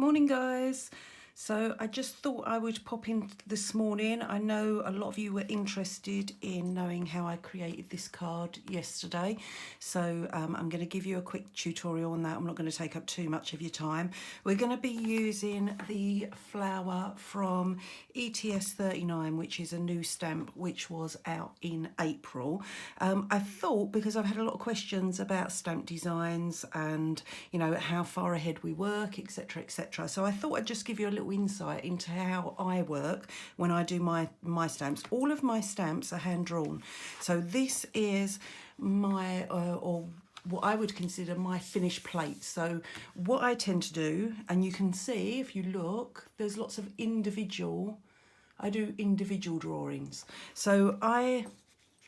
Morning guys. So I just thought I would pop in this morning. I know a lot of you were interested in knowing how I created this card yesterday. So I'm going to give you a quick tutorial on that. I'm not going to take up too much of your time. We're going to be using the flower from ETS 39, which is a new stamp which was out in April. I thought, because I've had a lot of questions about stamp designs and how far ahead we work, etc, etc. So I thought I'd just give you a little insight into how I work when I do my stamps. All of my stamps are hand drawn. So this is my or what I would consider my finished plate. So what I tend to do, and you can see if you look, there's lots of I do individual drawings. So I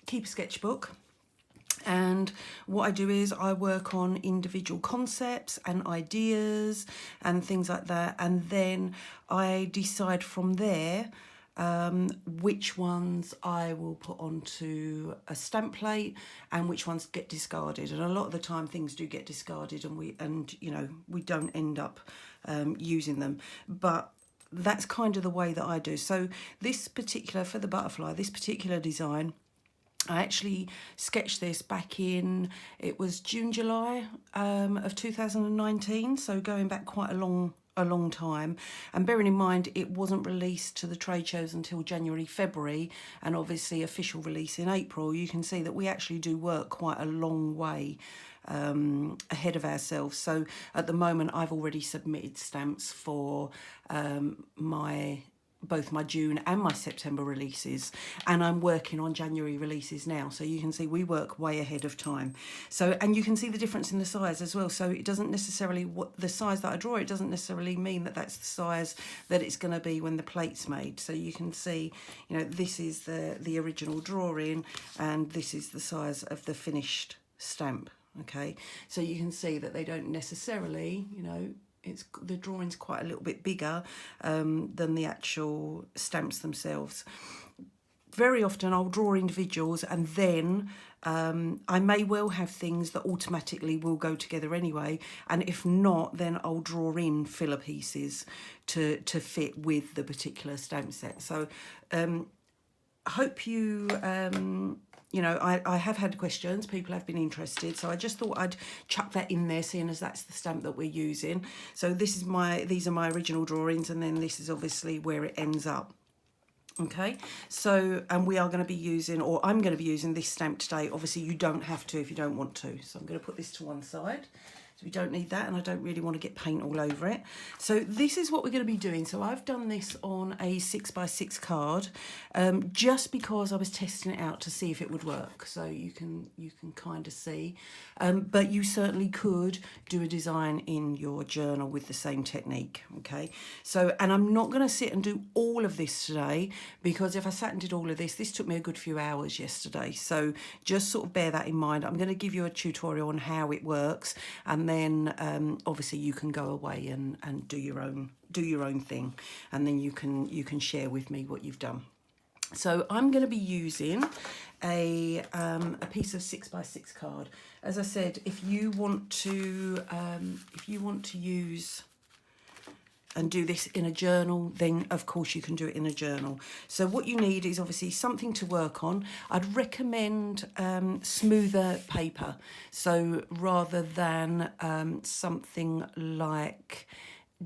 keep a sketchbook. And what I do is I work on individual concepts and ideas and things like that. And then I decide from there which ones I will put onto a stamp plate and which ones get discarded. And a lot of the time things do get discarded and we don't end up using them. But that's kind of the way that I do. So this particular, for the butterfly, this particular design, I actually sketched this back in, it was June, July of 2019, so going back quite a long time. And bearing in mind, it wasn't released to the trade shows until January, February, and obviously official release in April. You can see that we actually do work quite a long way ahead of ourselves. So at the moment, I've already submitted stamps for both my June and my September releases, and I'm working on January releases now. So you can see we work way ahead of time. So, and you can see the difference in the size as well. So it doesn't necessarily, the size that I draw, it doesn't necessarily mean that that's the size that it's going to be when the plate's made. So you can see, this is the original drawing, and this is the size of the finished stamp. Okay, so you can see that they don't necessarily, the drawing's quite a little bit bigger than the actual stamps themselves. Very often I'll draw individuals, and then I may well have things that automatically will go together anyway, and if not, then I'll draw in filler pieces to fit with the particular stamp set. So I hope you I have had questions, people have been interested, so I just thought I'd chuck that in there, seeing as that's the stamp that we're using. So these are my original drawings, and then this is obviously where it ends up. Okay, so, and we are going to be using, or I'm going to be using this stamp today. Obviously you don't have to if you don't want to. So I'm going to put this to one side. So we don't need that, and I don't really want to get paint all over it. So this is what we're going to be doing. So I've done this on a 6x6 card, just because I was testing it out to see if it would work. So you can kind of see, but you certainly could do a design in your journal with the same technique. Okay, so, and I'm not going to sit and do all of this today, because if I sat and did all of this took me a good few hours yesterday. So just sort of bear that in mind. I'm going to give you a tutorial on how it works, and then obviously you can go away and do your own thing, and then you can share with me what you've done. So I'm going to be using a piece of 6x6 card. As I said, if you want to use and do this in a journal, then of course you can do it in a journal. So what you need is obviously something to work on. I'd recommend smoother paper. So rather than something like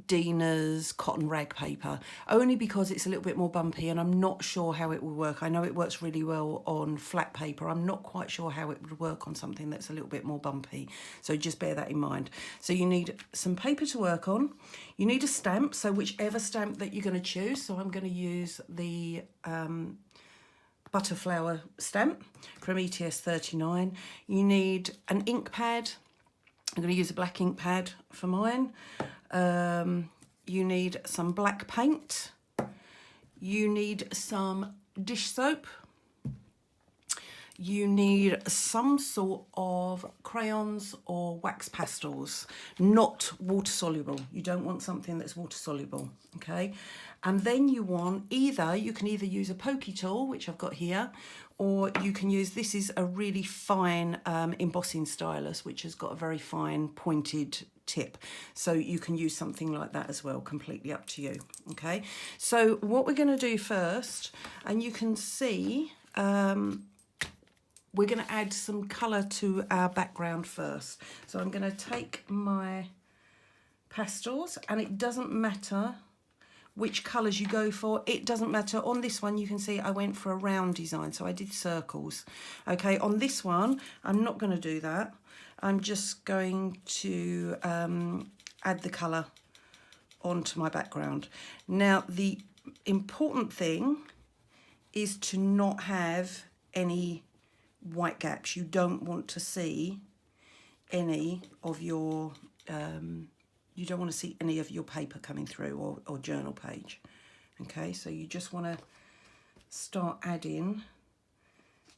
Dina's cotton rag paper, only because it's a little bit more bumpy, and I'm not sure how it will work. I know it works really well on flat paper. I'm not quite sure how it would work on something that's a little bit more bumpy. So just bear that in mind. So you need some paper to work on. You need a stamp, so whichever stamp that you're going to choose. So I'm going to use the Butterflower stamp from ETS 39. You need an ink pad. I'm going to use a black ink pad for mine. You need some black paint. You need some dish soap. you need some sort of crayons or wax pastels, not water soluble. You don't want something that's water soluble, okay? And then you can either use a pokey tool, which I've got here, or you can use, this is a really fine embossing stylus, which has got a very fine pointed tip. So you can use something like that as well, completely up to you, okay? So what we're gonna do first, and you can see, we're going to add some colour to our background first. So I'm going to take my pastels, and it doesn't matter which colours you go for. It doesn't matter. On this one, you can see I went for a round design, so I did circles. Okay, on this one, I'm not going to do that. I'm just going to add the colour onto my background. Now, the important thing is to not have any white gaps. You don't want to see any of your you don't want to see any of your paper coming through, or journal page. Okay, so you just want to start adding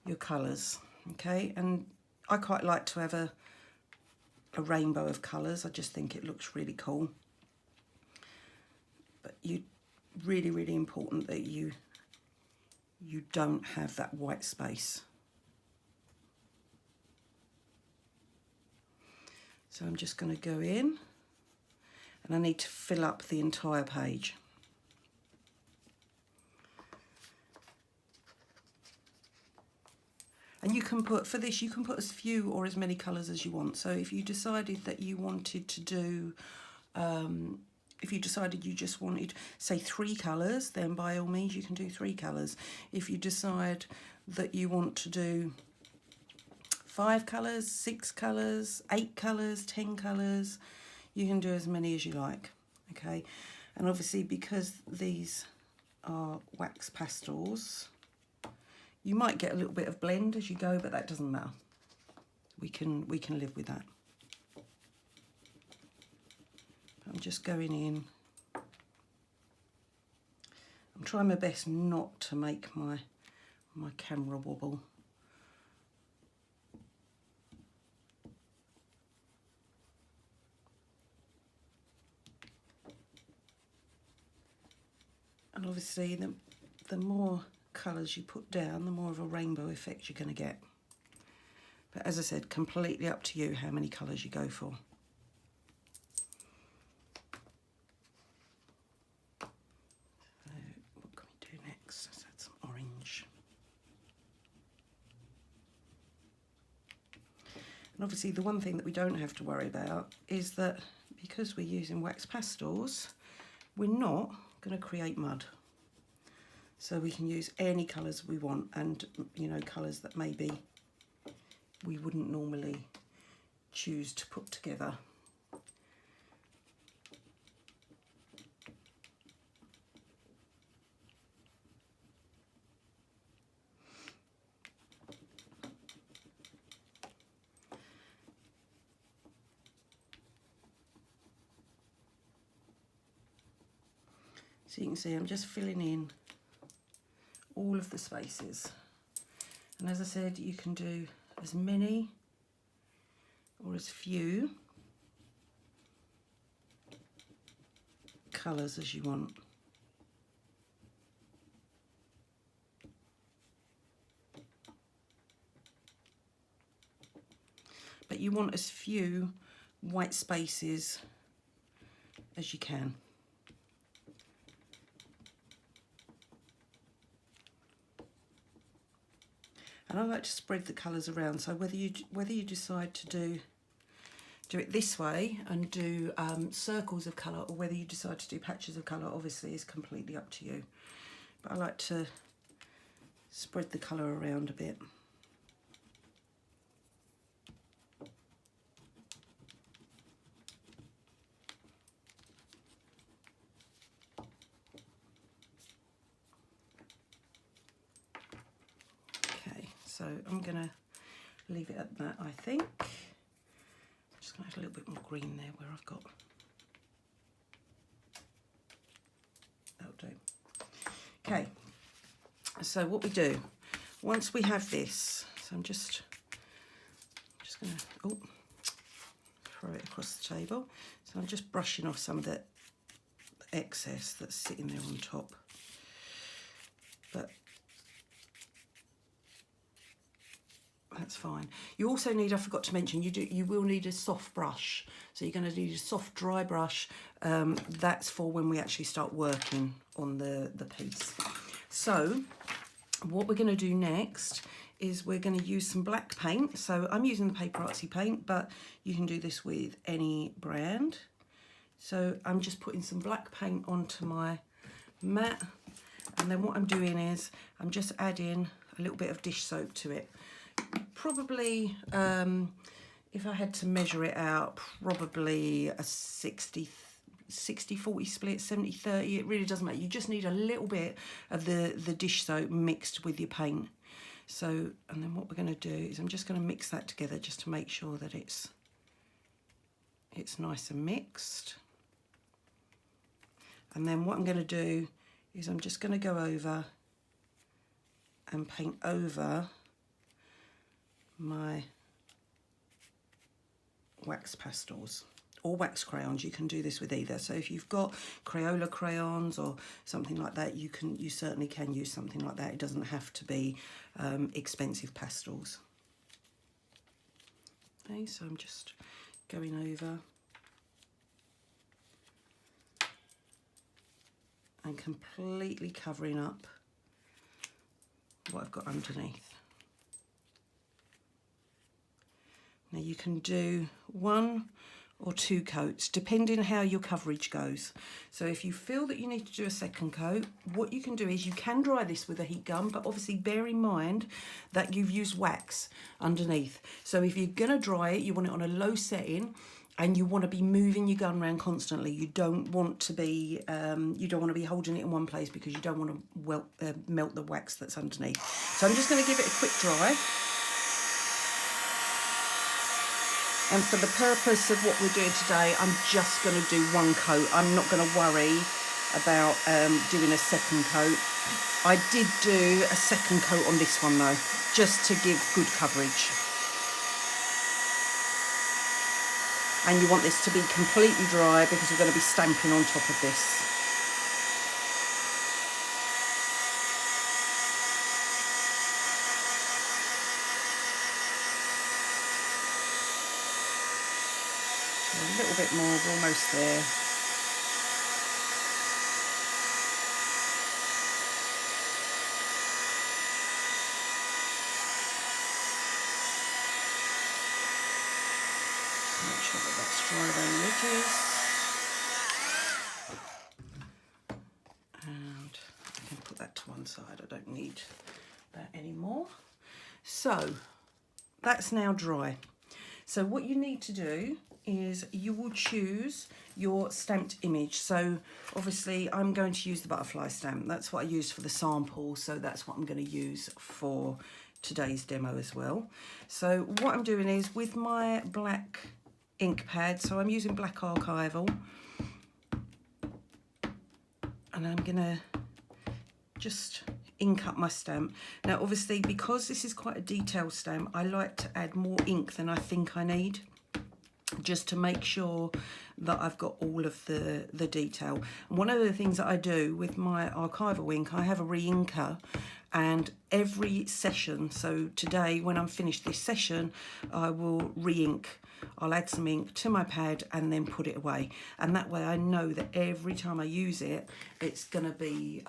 your colours. Okay, and I quite like to have a rainbow of colours. I just think it looks really cool. But really important that you don't have that white space. So I'm just going to go in, and I need to fill up the entire page. And you can put, for this, you can put as few or as many colours as you want. So if you decided that you wanted to do, if you decided you just wanted, say, 3 colours, then by all means you can do 3 colours. If you decide that you want to do 5 colours, 6 colours, 8 colours, 10 colours, you can do as many as you like, okay? And obviously, because these are wax pastels, you might get a little bit of blend as you go, but that doesn't matter. We can live with that. I'm just going in. I'm trying my best not to make my camera wobble. And obviously, the more colours you put down, the more of a rainbow effect you're going to get. But as I said, completely up to you how many colours you go for. So what can we do next? Let's add some orange. And obviously, the one thing that we don't have to worry about is that because we're using wax pastels, we're not going to create mud. So we can use any colours we want, and you know, colours that maybe we wouldn't normally choose to put together. So you can see I'm just filling in all of the spaces. And as I said, you can do as many or as few colours as you want. But you want as few white spaces as you can. And I like to spread the colours around, so whether you decide to do it this way and do circles of colour, or whether you decide to do patches of colour, obviously is completely up to you. But I like to spread the colour around a bit. So I'm going to leave it at that, I think. I'm just going to add a little bit more green there where I've got. That'll do. Okay, so what we do, once we have this, So I'm just going to throw it across the table. So I'm just brushing off some of the excess that's sitting there on top. But that's fine. You also need, I forgot to mention, you will need a soft brush. So you're going to need a soft dry brush. That's for when we actually start working on the piece. So what we're going to do next is we're going to use some black paint. So I'm using the Paper Artsy paint, but you can do this with any brand. So I'm just putting some black paint onto my mat, and then what I'm doing is I'm just adding a little bit of dish soap to it. Probably, if I had to measure it out, probably a 60-40 split, 70-30, it really doesn't matter. You just need a little bit of the dish soap mixed with your paint. So, and then what we're going to do is I'm just going to mix that together just to make sure that it's nice and mixed. And then what I'm going to do is I'm just going to go over and paint over my wax pastels or wax crayons. You can do this with either. So if you've got Crayola crayons or something like that, you certainly can use something like that. It doesn't have to be expensive pastels. Okay, so I'm just going over and completely covering up what I've got underneath. Now you can do 1 or 2 coats depending how your coverage goes. So if you feel that you need to do a second coat, what you can do is you can dry this with a heat gun, but obviously bear in mind that you've used wax underneath. So if you're gonna dry it, you want it on a low setting, and you want to be moving your gun around constantly. You don't want to be holding it in one place because you don't want to melt the wax that's underneath. So I'm just going to give it a quick dry. And for the purpose of what we're doing today, I'm just going to do 1 coat. I'm not going to worry about doing a second coat. I did do a second coat on this one though, just to give good coverage. And you want this to be completely dry because we're going to be stamping on top of this. A little bit more, we're almost there. Make sure that that's dry around the edges. And I can put that to one side, I don't need that anymore. So that's now dry. So what you need to do is you will choose your stamped image. So obviously I'm going to use the butterfly stamp. That's what I used for the sample, so that's what I'm going to use for today's demo as well. So what I'm doing is with my black ink pad, so I'm using black archival, and I'm gonna just ink up my stamp. Now obviously because this is quite a detailed stamp, I like to add more ink than I think I need, just to make sure that I've got all of the detail. And one of the things that I do with my archival ink, I have a re-inker, and every session, so today when I'm finished this session, I will re-ink. I'll add some ink to my pad and then put it away, and that way I know that every time I use it, it's going to be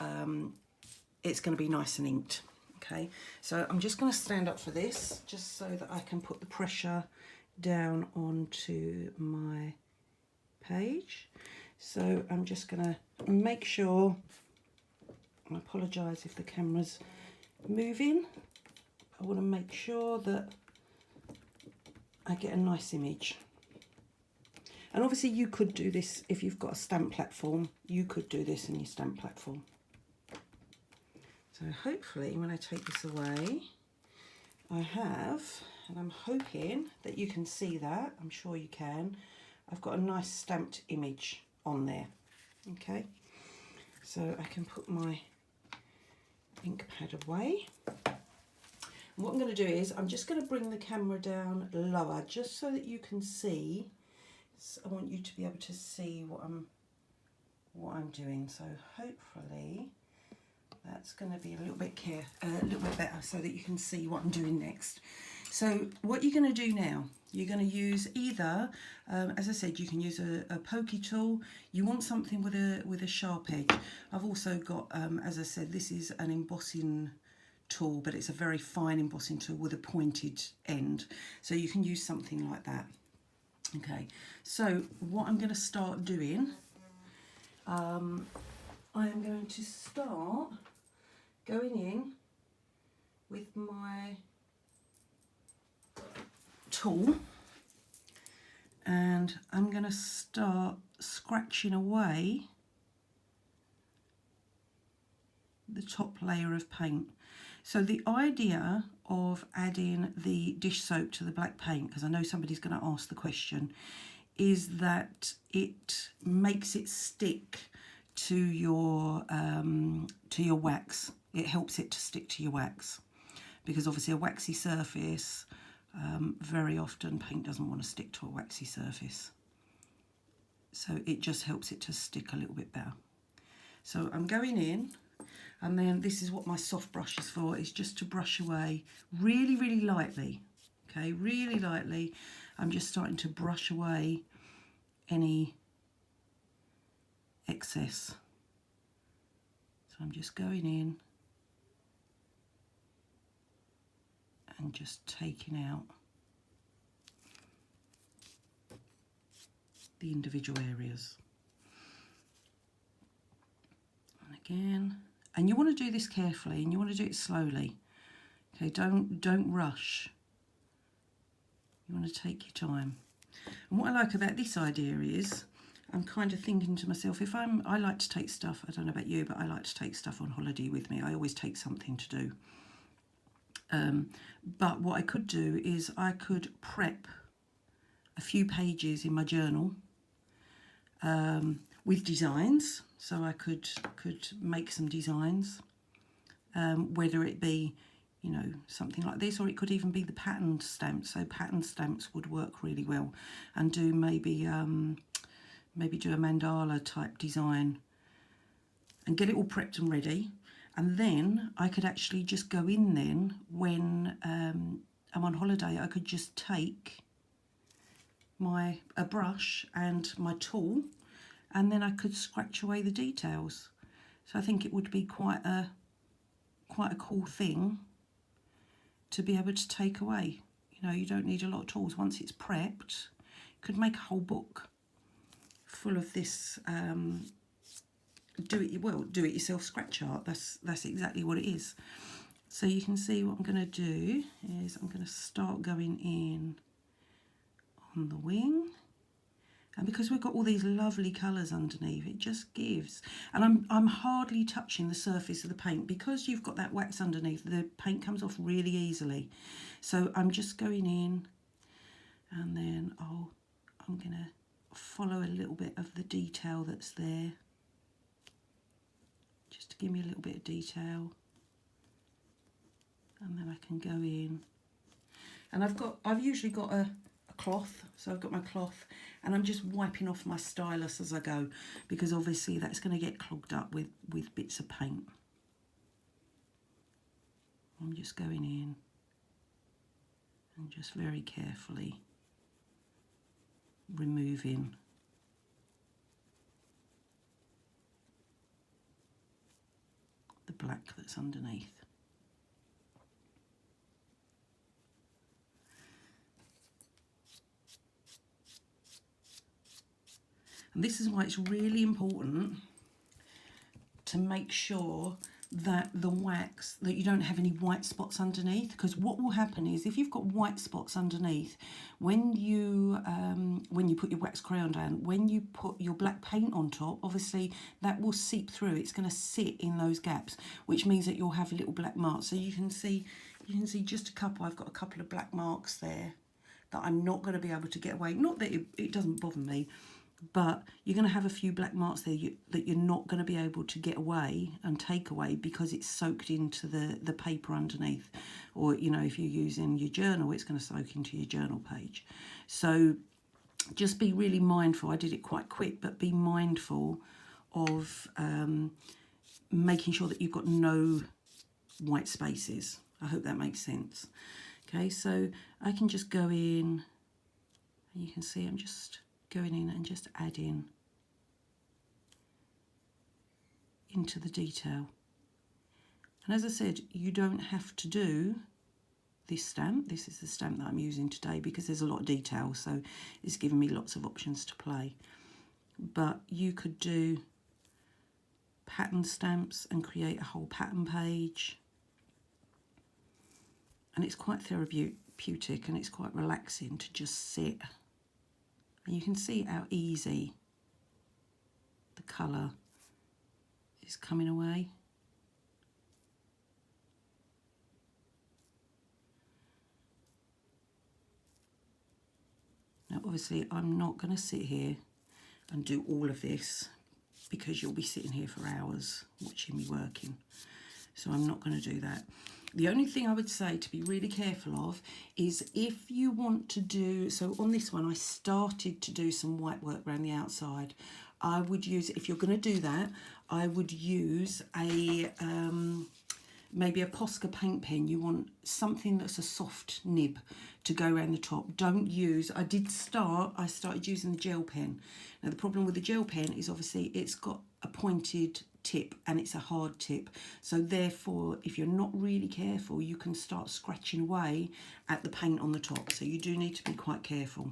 nice and inked. Okay, so I'm just going to stand up for this just so that I can put the pressure down onto my page. So I'm just going to make sure, I apologise if the camera's moving, I want to make sure that I get a nice image. And obviously you could do this if you've got a stamp platform, you could do this in your stamp platform. So hopefully when I take this away, I have, and I'm hoping that you can see that, I'm sure you can, I've got a nice stamped image on there. Okay, so I can put my ink pad away. And what I'm going to do is I'm just going to bring the camera down lower just so that you can see. I want you to be able to see what I'm doing. So hopefully that's going to be a little bit better so that you can see what I'm doing next. So what you're going to do now, you're going to use either, as I said, you can use a pokey tool. You want something with a sharp edge. I've also got, as I said, this is an embossing tool, but it's a very fine embossing tool with a pointed end. So you can use something like that. Okay, so what I'm going to start doing, I am going to start going in with my tool, and I'm going to start scratching away the top layer of paint. So the idea of adding the dish soap to the black paint, because I know somebody's going to ask the question, is that it makes it stick to your wax. It helps it to stick to your wax, because obviously a waxy surface, very often paint doesn't want to stick to a waxy surface. So it just helps it to stick a little bit better. So I'm going in, and then this is what my soft brush is for, is just to brush away really, really lightly. Okay, really lightly. I'm just starting to brush away any excess. So I'm just going in and just taking out the individual areas. And again, and you want to do this carefully, and you want to do it slowly. Okay, don't rush. You want to take your time. And what I like about this idea is, I'm kind of thinking to myself, I like to take stuff, I don't know about you, but I like to take stuff on holiday with me. I always take something to do. But what I could do is I could prep a few pages in my journal with designs. So I could make some designs, whether it be, you know, something like this, or it could even be the patterned stamps. So patterned stamps would work really well, and do maybe do a mandala type design and get it all prepped and ready. And then I could actually just go in then when I'm on holiday. I could just take a brush and my tool, and then I could scratch away the details. So I think it would be quite a cool thing to be able to take away. You know, you don't need a lot of tools. Once it's prepped, you could make a whole book full of this do it yourself scratch art. That's exactly what it is. So you can see what I'm going to do is I'm going to start going in on the wing, and because we've got all these lovely colours underneath, it just gives, and I'm hardly touching the surface of the paint, because you've got that wax underneath, the paint comes off really easily. So I'm just going in, and then I'm going to follow a little bit of the detail that's there, just to give me a little bit of detail, and then I can go in, and I've usually got a cloth, so I've got my cloth, and I'm just wiping off my stylus as I go, because obviously that's going to get clogged up with bits of paint. I'm just going in and just very carefully removing the black that's underneath. And this is why it's really important to make sure that the wax, that you don't have any white spots underneath, because what will happen is if you've got white spots underneath, when you put your wax crayon down, when you put your black paint on top, obviously that will seep through. It's going to sit in those gaps, which means that you'll have little black marks. So you can see just a couple. I've got a couple of black marks there that I'm not going to be able to get away. Not that it doesn't bother me, but you're going to have a few black marks there that you're not going to be able to get away and take away because it's soaked into the paper underneath. Or, you know, if you're using your journal, it's going to soak into your journal page. So just be really mindful. I did it quite quick, but be mindful of making sure that you've got no white spaces. I hope that makes sense. Okay, so I can just go in, and you can see I'm just going in and just adding into the detail. And as I said, you don't have to do this stamp. This is the stamp that I'm using today because there's a lot of detail, so it's giving me lots of options to play. But you could do pattern stamps and create a whole pattern page. And it's quite therapeutic and it's quite relaxing to just sit. And you can see how easy the colour is coming away. Now obviously I'm not going to sit here and do all of this because you'll be sitting here for hours watching me working. So I'm not going to do that. The only thing I would say to be really careful of is if you want to do, so on this one I started to do some white work around the outside. I would use, if you're going to do that, I would use a maybe a Posca paint pen. You want something that's a soft nib to go around the top. Don't use, I started using the gel pen. Now the problem with the gel pen is obviously it's got a pointed tip and it's a hard tip, so therefore if you're not really careful you can start scratching away at the paint on the top, so you do need to be quite careful.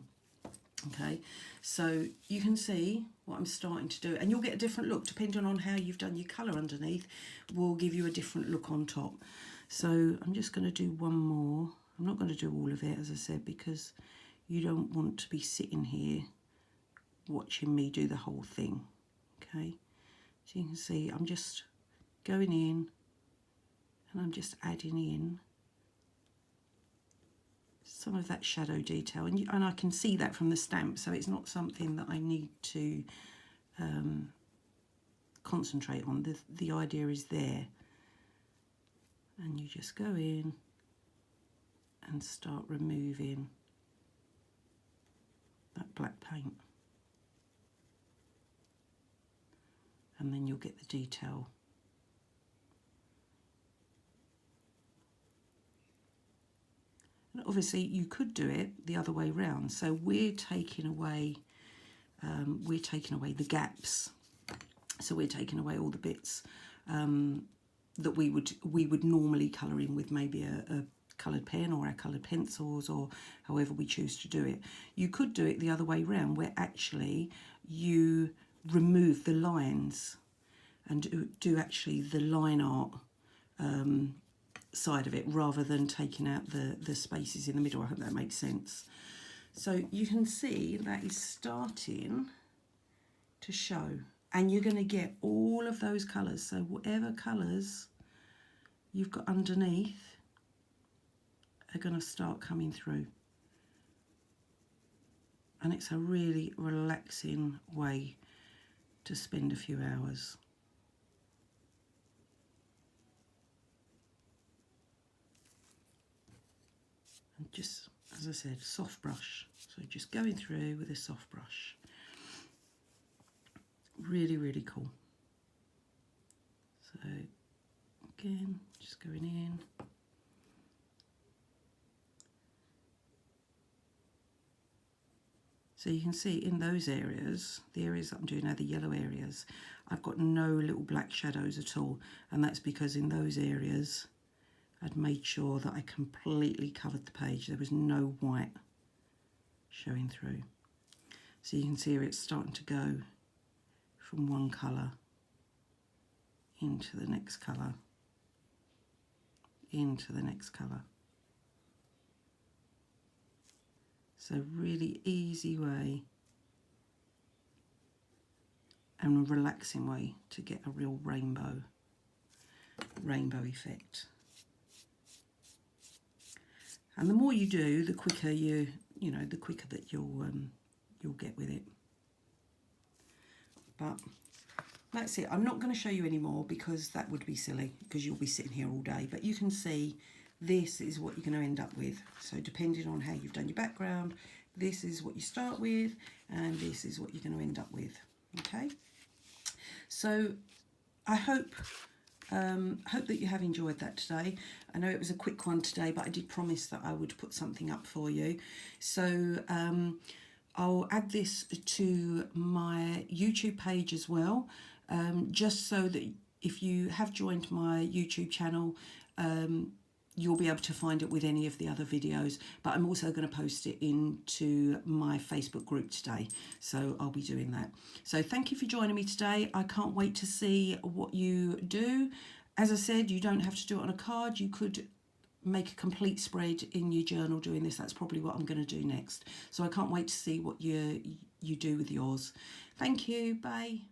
Okay, so you can see what I'm starting to do, and you'll get a different look depending on how you've done your colour underneath, will give you a different look on top. So I'm just going to do one more. I'm not going to do all of it, as I said, because you don't want to be sitting here watching me do the whole thing. Okay, so you can see I'm just going in and I'm just adding in some of that shadow detail, and I can see that from the stamp, so it's not something that I need to concentrate on. The idea is there, and you just go in and start removing that black paint, and then you'll get the detail. And obviously you could do it the other way round, so we're taking away the gaps, so we're taking away all the bits that we would normally colour in with maybe a coloured pen or our coloured pencils, or however we choose to do it. You could do it the other way round, where actually you remove the lines and do actually the line art side of it, rather than taking out the spaces in the middle. I hope that makes sense. So you can see that is starting to show, and you're going to get all of those colours. So whatever colours you've got underneath are going to start coming through, and it's a really relaxing way to spend a few hours. And just, as I said, soft brush, so just going through with a soft brush. Really, really cool. So again, just going in. So you can see in those areas, the areas that I'm doing now, the yellow areas, I've got no little black shadows at all, and that's because in those areas I'd made sure that I completely covered the page. There was no white showing through. So you can see here it's starting to go from one colour into the next colour, into the next colour. So really easy way and relaxing way to get a real rainbow effect. And the more you do, the quicker the quicker that you'll get with it. But that's it. I'm not going to show you anymore because that would be silly, because you'll be sitting here all day. But you can see this is what you're going to end up with. So depending on how you've done your background, this is what you start with, and this is what you're going to end up with. Okay. So I hope that you have enjoyed that today. I know it was a quick one today, but I did promise that I would put something up for you. So I'll add this to my YouTube page as well, just so that if you have joined my YouTube channel, you'll be able to find it with any of the other videos. But I'm also going to post it into my Facebook group today, so I'll be doing that. So thank you for joining me today. I can't wait to see what you do. As I said, you don't have to do it on a card. You could make a complete spread in your journal doing this. That's probably what I'm going to do next. So I can't wait to see what you do with yours. Thank you. Bye.